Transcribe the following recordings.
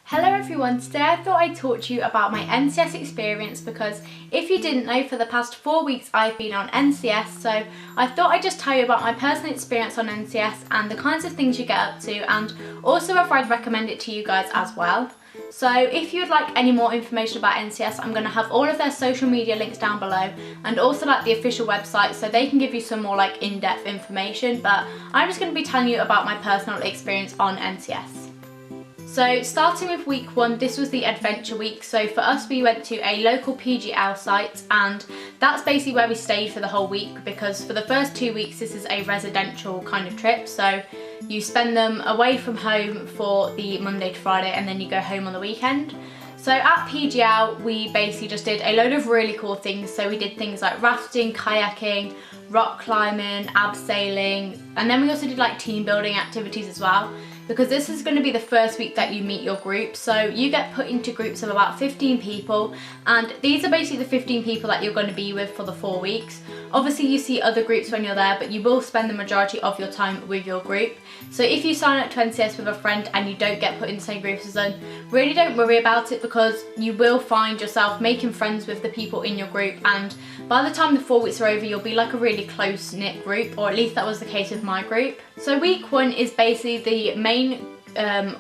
Hello everyone, today I thought I'd talk to you about my NCS experience because if you didn't know, for the past 4 weeks I've been on NCS, so I thought I'd just tell you about my personal experience on NCS and the kinds of things you get up to, and also if I'd recommend it to you guys as well. So if you'd like any more information about NCS, I'm going to have all of their social media links down below and also like the official website, so they can give you some more like in-depth information, but I'm just going to be telling you about my personal experience on NCS. So starting with week 1, this was the adventure week. So for us, we went to a local PGL site, and that's basically where we stayed for the whole week, because for the first 2 weeks this is a residential kind of trip. So you spend them away from home for the Monday to Friday and then you go home on the weekend. So at PGL we basically just did a load of really cool things. So we did things like rafting, kayaking, rock climbing, abseiling, and then we also did like team building activities as well, because this is going to be the first week that you meet your group. So you get put into groups of about 15 people, and these are basically the 15 people that you're going to be with for the 4 weeks. Obviously you see other groups when you're there, but you will spend the majority of your time with your group. So if you sign up to NCS with a friend and you don't get put in the same groups as them, really don't worry about it, because you will find yourself making friends with the people in your group, and by the time the 4 weeks are over you'll be like a really close-knit group, or at least that was the case with my group. So week 1 is basically the main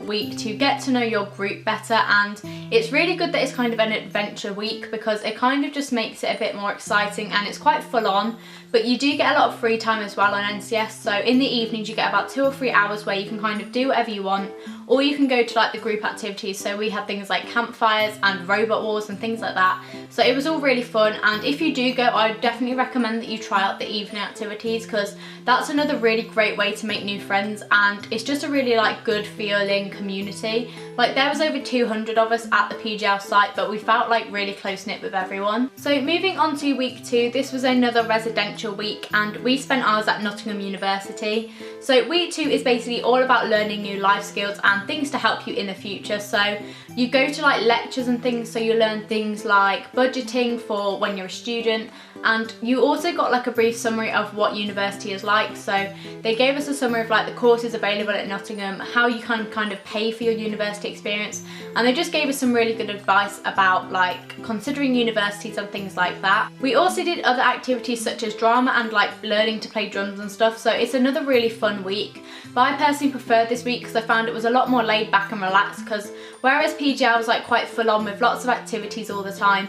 week to get to know your group better, and it's really good that it's kind of an adventure week because it kind of just makes it a bit more exciting, and it's quite full on, but you do get a lot of free time as well on NCS. So in the evenings you get about 2 or 3 hours where you can kind of do whatever you want, or you can go to like the group activities. So we had things like campfires and robot wars and things like that, so it was all really fun. And if you do go, I would definitely recommend that you try out the evening activities, because that's another really great way to make new friends, and it's just a really like good feeling community. Like there was over 200 of us at the PGL site, but we felt like really close-knit with everyone. So moving on to week 2, this was another residential week, and we spent ours at Nottingham University. So week 2 is basically all about learning new life skills and things to help you in the future. So you go to like lectures and things, so you learn things like budgeting for when you're a student, and you also got like a brief summary of what university is like. So they gave us a summary of like the courses available at Nottingham, how you can kind of pay for your university experience, and they just gave us some really good advice about like considering universities and things like that. We also did other activities such as drama and like learning to play drums and stuff, so it's another really fun week. But I personally preferred this week because I found it was a lot more laid back and relaxed, because whereas PGL was like quite full on with lots of activities all the time,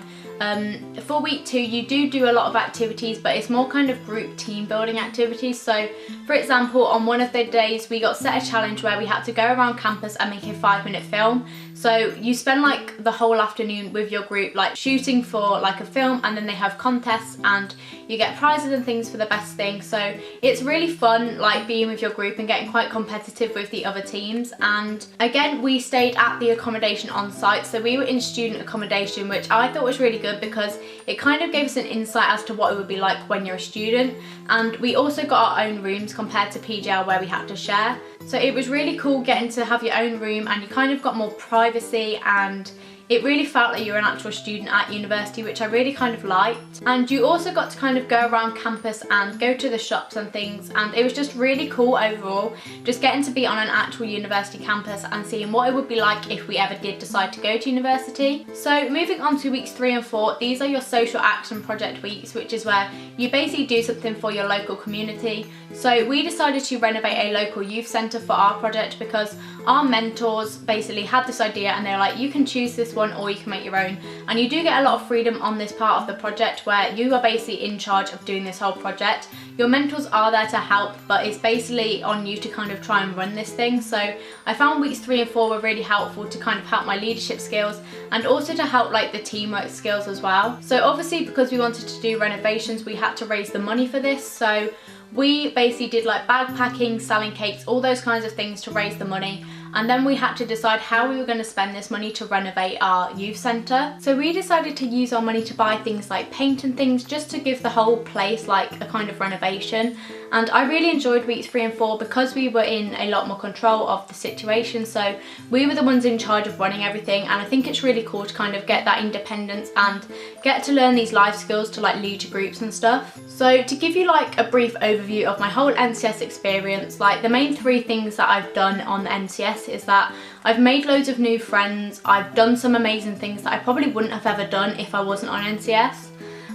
for week 2 you do a lot of activities, but it's more kind of group team building activities. So for example, on one of the days we got set a challenge where we had to go around campus and make a 5-minute film. So you spend like the whole afternoon with your group like shooting for like a film, and then they have contests and you get prizes and things for the best thing. So it's really fun like being with your group and getting quite competitive with the other teams. And again, we stayed at the accommodation on site, so we were in student accommodation, which I thought was really good because it kind of gave us an insight as to what it would be like when you're a student. And we also got our own rooms compared to PGL where we had to share, so it was really cool getting to have your own room, and you kind of got more privacy, and it really felt like you were an actual student at university, which I really kind of liked. And you also got to kind of go around campus and go to the shops and things, and it was just really cool overall, just getting to be on an actual university campus and seeing what it would be like if we ever did decide to go to university. So moving on to weeks 3 and 4, these are your social action project weeks, which is where you basically do something for your local community. So we decided to renovate a local youth centre for our project because our mentors basically had this idea, and they were like, you can choose this one or you can make your own, and you do get a lot of freedom on this part of the project where you are basically in charge of doing this whole project. Your mentors are there to help, but it's basically on you to kind of try and run this thing. So I found weeks 3 and 4 were really helpful to kind of help my leadership skills, and also to help like the teamwork skills as well. So obviously because we wanted to do renovations, we had to raise the money for this, so we basically did like backpacking, selling cakes, all those kinds of things to raise the money. And then we had to decide how we were going to spend this money to renovate our youth centre. So we decided to use our money to buy things like paint and things, just to give the whole place like a kind of renovation. And I really enjoyed weeks 3 and 4 because we were in a lot more control of the situation. So we were the ones in charge of running everything, and I think it's really cool to kind of get that independence and get to learn these life skills to like lead to groups and stuff. So to give you like a brief overview of my whole NCS experience, like the main 3 things that I've done on the NCS NCS is that I've made loads of new friends, I've done some amazing things that I probably wouldn't have ever done if I wasn't on NCS.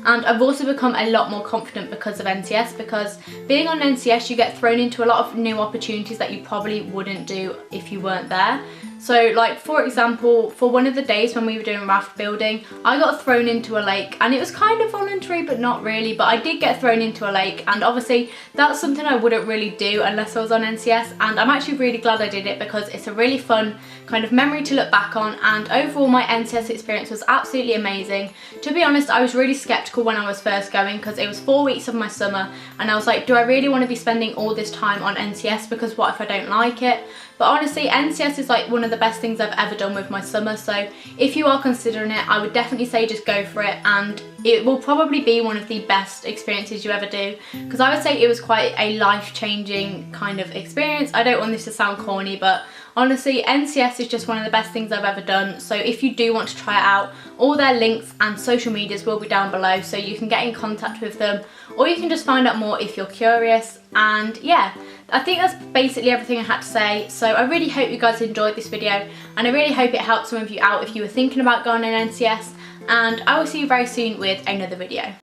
And I've also become a lot more confident because of NCS, because being on NCS you get thrown into a lot of new opportunities that you probably wouldn't do if you weren't there. So like for example, for one of the days when we were doing raft building, I got thrown into a lake, and it was kind of voluntary but not really, but I did get thrown into a lake, and obviously that's something I wouldn't really do unless I was on NCS, and I'm actually really glad I did it because it's a really fun kind of memory to look back on. And overall my NCS experience was absolutely amazing. To be honest, I was really skeptical when I was first going because it was 4 weeks of my summer, and I was like, do I really want to be spending all this time on NCS, because what if I don't like it? But honestly, NCS is like one of the best things I've ever done with my summer, so if you are considering it, I would definitely say just go for it, and it will probably be one of the best experiences you ever do, because I would say it was quite a life-changing kind of experience. I don't want this to sound corny, but honestly, NCS is just one of the best things I've ever done. So if you do want to try it out, all their links and social medias will be down below, so you can get in contact with them, or you can just find out more if you're curious. And yeah, I think that's basically everything I had to say. So I really hope you guys enjoyed this video, and I really hope it helped some of you out if you were thinking about going on NCS, and I will see you very soon with another video.